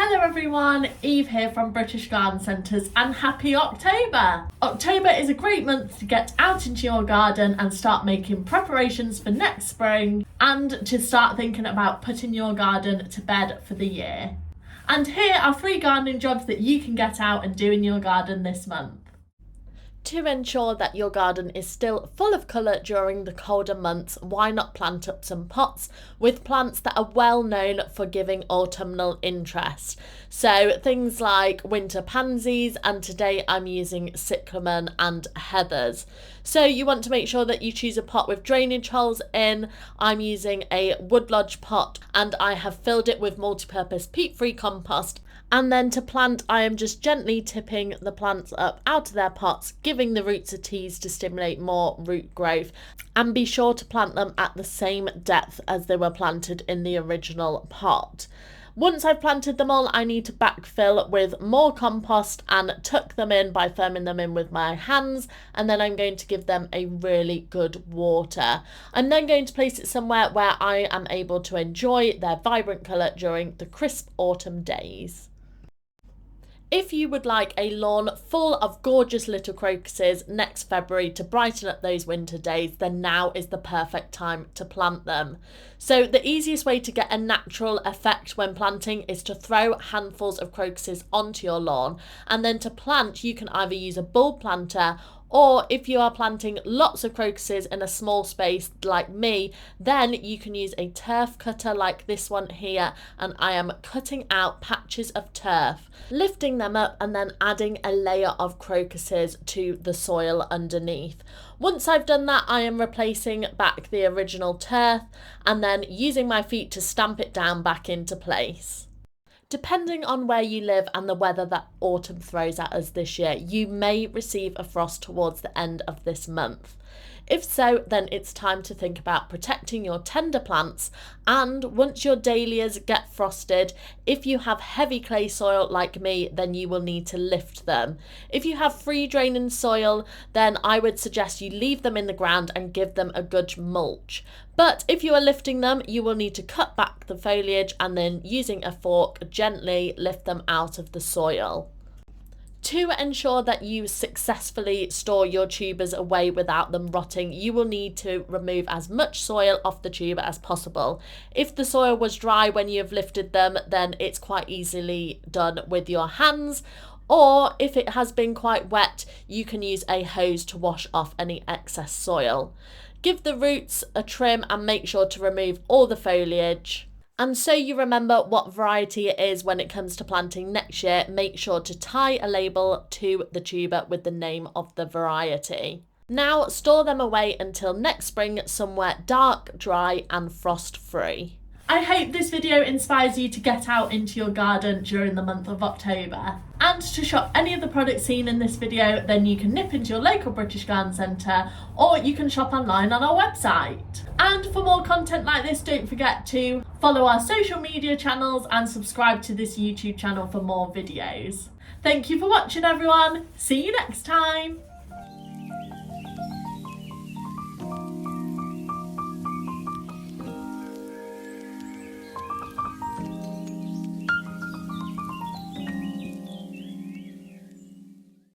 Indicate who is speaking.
Speaker 1: Hello everyone, Eve here from British Garden Centres and happy October! October is a great month to get out into your garden and start making preparations for next spring and to start thinking about putting your garden to bed for the year. And here are 3 gardening jobs that you can get out and do in your garden this month. To ensure that your garden is still full of colour during the colder months, why not plant up some pots with plants that are well known for giving autumnal interest? So things like winter pansies, and today I'm using cyclamen and heathers. So you want to make sure that you choose a pot with drainage holes in. I'm using a wood lodge pot and I have filled it with multi-purpose peat-free compost. And then to plant, I am just gently tipping the plants up out of their pots, giving the roots a tease to stimulate more root growth. And be sure to plant them at the same depth as they were planted in the original pot. Once I've planted them all, I need to backfill with more compost and tuck them in by firming them in with my hands, and then I'm going to give them a really good water. I'm then going to place it somewhere where I am able to enjoy their vibrant colour during the crisp autumn days. If you would like a lawn full of gorgeous little crocuses next February to brighten up those winter days, then now is the perfect time to plant them. So the easiest way to get a natural effect when planting is to throw handfuls of crocuses onto your lawn, and then to plant you can either use a bulb planter, or if you are planting lots of crocuses in a small space like me, then you can use a turf cutter like this one here, and I am cutting out patches of turf, lifting them up and then adding a layer of crocuses to the soil underneath. Once I've done that, I am replacing back the original turf and then using my feet to stamp it down back into place. Depending on where you live and the weather that autumn throws at us this year, you may receive a frost towards the end of this month. If so, then it's time to think about protecting your tender plants, and once your dahlias get frosted, if you have heavy clay soil like me, then you will need to lift them. If you have free draining soil, then I would suggest you leave them in the ground and give them a good mulch. But if you are lifting them, you will need to cut back the foliage and then using a fork gently lift them out of the soil. To ensure that you successfully store your tubers away without them rotting, you will need to remove as much soil off the tuber as possible. If the soil was dry when you have lifted them, then it's quite easily done with your hands. Or if it has been quite wet, you can use a hose to wash off any excess soil. Give the roots a trim and make sure to remove all the foliage. And so you remember what variety it is when it comes to planting next year, make sure to tie a label to the tuber with the name of the variety. Now store them away until next spring somewhere dark, dry and frost-free. I hope this video inspires you to get out into your garden during the month of October. And to shop any of the products seen in this video, then you can nip into your local British Garden Centre, or you can shop online on our website. And for more content like this, don't forget to follow our social media channels and subscribe to this YouTube channel for more videos. Thank you for watching everyone. See you next time.